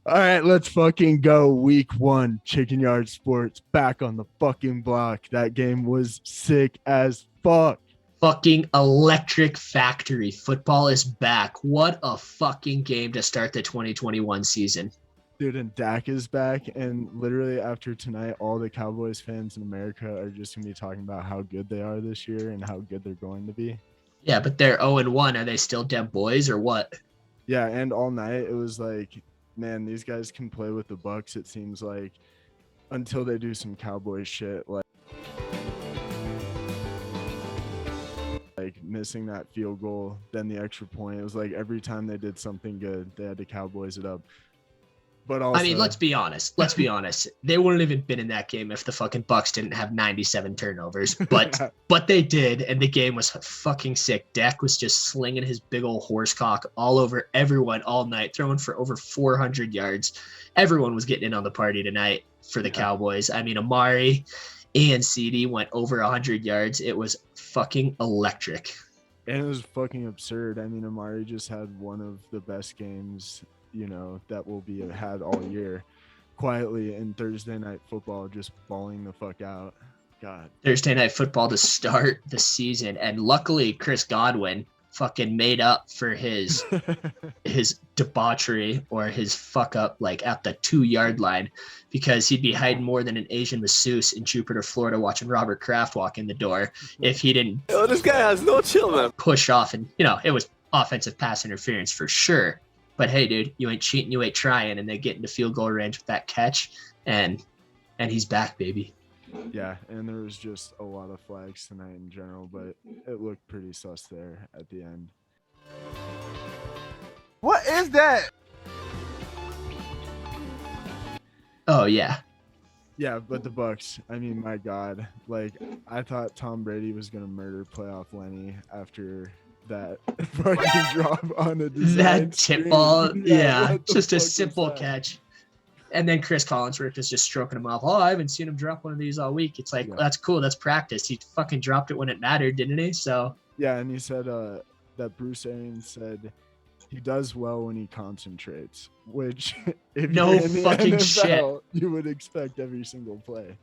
All right, let's fucking go. Week 1, Chicken Yard Sports back on the fucking block. That game was sick as fuck. Fucking electric factory. Football is back. What a fucking game to start the 2021 season. Dude, and Dak is back. And literally after tonight, all the Cowboys fans in America are just going to be talking about how good they are this year and how good they're going to be. Yeah, but they're 0-1. Are they still dead boys or what? Yeah, and all night it was like, man, these guys can play with the Bucs, it seems like, until they do some Cowboys shit. Like missing that field goal, then the extra point. It was like every time they did something good, they had to Cowboys it up. But also, I mean, let's be honest. Let's be honest. They wouldn't have even been in that game if the fucking Bucks didn't have 97 turnovers. But yeah. but they did, and the game was fucking sick. Dak was just slinging his big old horse cock all over everyone all night, throwing for over 400 yards. Everyone was getting in on the party tonight for the Cowboys. I mean, Amari and CD went over 100 yards. It was fucking electric. And it was fucking absurd. I mean, Amari just had one of the best games, that will be had all year. Quietly in Thursday Night Football, just balling the fuck out. God. Thursday Night Football to start the season. And luckily, Chris Godwin fucking made up for his debauchery or his fuck up like at the 2-yard line, because he'd be hiding more than an Asian masseuse in Jupiter, Florida, watching Robert Kraft walk in the door if he didn't this guy has no chill, man. push off. And it was offensive pass interference for sure, but hey dude, you ain't cheating, you ain't trying, and they get into field goal range with that catch, and he's back, baby. Yeah, and there was just a lot of flags tonight in general, but it looked pretty sus there at the end. What is that? Oh yeah. Yeah, but the Bucks, I mean, my God, like I thought Tom Brady was gonna murder playoff Lenny after that fucking drop on a that tip ball. Yeah, just a fuck simple was that? catch. And then Chris Collinsworth is just stroking him off. Oh, I haven't seen him drop one of these all week. It's like, That's cool. That's practice. He fucking dropped it when it mattered, didn't he? So yeah, and he said that Bruce Arians said he does well when he concentrates, which if no you're in the fucking NFL, shit. you would expect every single play.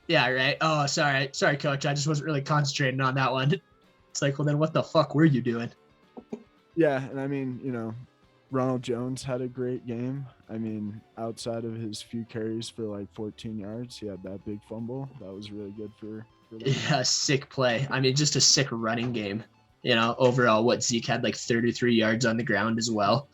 Yeah, right. Oh, sorry, coach. I just wasn't really concentrating on that one. It's like, well, then what the fuck were you doing? Yeah, and I mean, Ronald Jones had a great game. I mean, outside of his few carries for like 14 yards, he had that big fumble. That was really good for them. Yeah, sick play. I mean, just a sick running game. Overall, what Zeke had like 33 yards on the ground as well.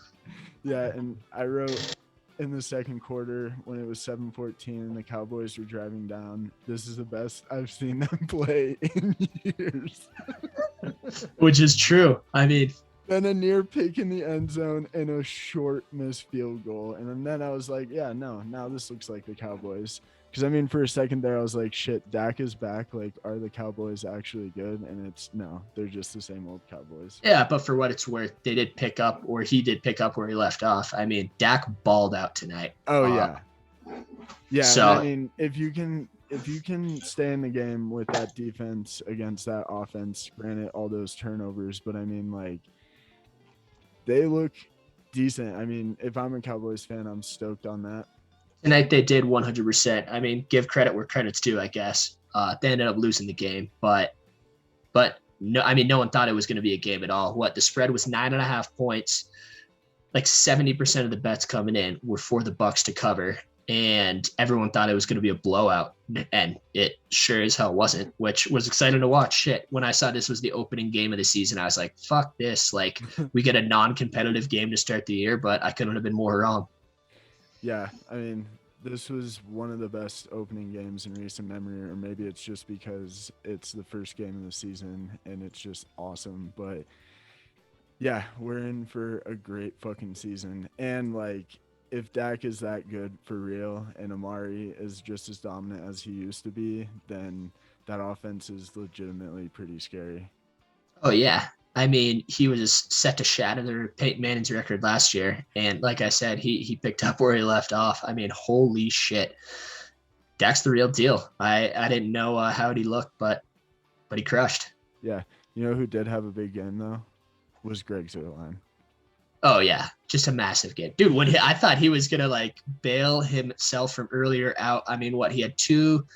Yeah, and I wrote in the second quarter when it was 7-14 and the Cowboys were driving down, this is the best I've seen them play in years. Which is true. I mean, then a near pick in the end zone and a short missed field goal. And then I was like, yeah, no, now this looks like the Cowboys. Because, I mean, for a second there, I was like, shit, Dak is back. Like, are the Cowboys actually good? And they're just the same old Cowboys. Yeah, but for what it's worth, he did pick up where he left off. I mean, Dak balled out tonight. Oh, yeah. Yeah, so, I mean, if you can stay in the game with that defense against that offense, granted all those turnovers, but I mean, like, they look decent. I mean, if I'm a Cowboys fan, I'm stoked on that. Tonight they did 100%. I mean, give credit where credit's due, I guess. They ended up losing the game, but no, I mean, no one thought it was going to be a game at all. The spread was 9.5 points. Like 70% of the bets coming in were for the Bucks to cover, and everyone thought it was going to be a blowout, and it sure as hell wasn't, which was exciting to watch. Shit, when I saw this was the opening game of the season, I was like, fuck this. Like, we get a non-competitive game to start the year, but I couldn't have been more wrong. Yeah, I mean, this was one of the best opening games in recent memory, or maybe it's just because it's the first game of the season and it's just awesome. But yeah, we're in for a great fucking season. And like, if Dak is that good for real and Amari is just as dominant as he used to be, then that offense is legitimately pretty scary. Oh, yeah. I mean, he was set to shatter Peyton Manning's record last year. And like I said, he picked up where he left off. I mean, holy shit. Dak's the real deal. I didn't know how he looked, but he crushed. Yeah. You know who did have a big game, though? Was Greg Zuerlein. Oh yeah, just a massive game, dude. I thought he was gonna like bail himself from earlier out. I mean, he had two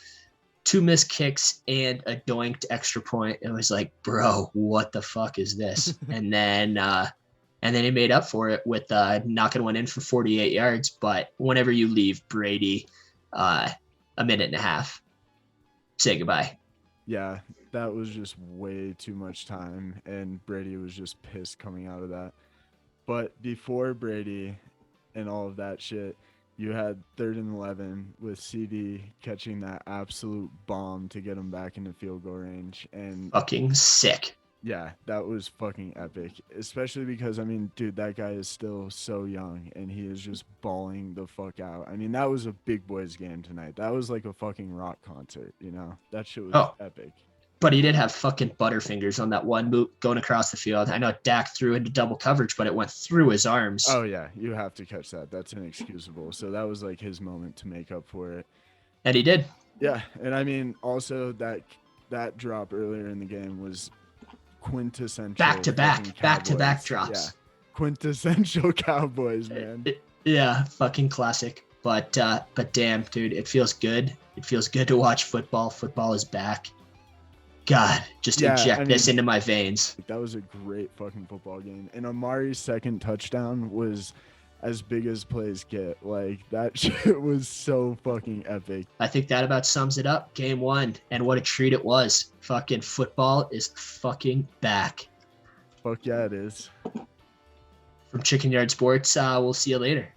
missed kicks and a doinked extra point. It was like, bro, what the fuck is this? and then he made up for it with knocking one in for 48 yards. But whenever you leave Brady a minute and a half, say goodbye. Yeah, that was just way too much time, and Brady was just pissed coming out of that. But before Brady and all of that shit, you had 3rd and 11 with CD catching that absolute bomb to get him back into field goal range. And fucking sick. Yeah, that was fucking epic. Especially because, I mean, dude, that guy is still so young, and he is just balling the fuck out. I mean, that was a big boys game tonight. That was like a fucking rock concert, you know? That shit was epic. But he did have fucking butterfingers on that one move going across the field. I know Dak threw into double coverage, but it went through his arms. Oh, yeah. You have to catch that. That's inexcusable. So that was like his moment to make up for it. And he did. Yeah. And I mean, also that drop earlier in the game was quintessential. Back-to-back drops. Yeah. Quintessential Cowboys, man. Yeah. Fucking classic. But damn, dude, it feels good. It feels good to watch football. Football is back. God, just inject this into my veins. That was a great fucking football game. And Amari's second touchdown was as big as plays get. Like, that shit was so fucking epic. I think that about sums it up. Game 1. And what a treat it was. Fucking football is fucking back. Fuck yeah, it is. From Chicken Yard Sports, we'll see you later.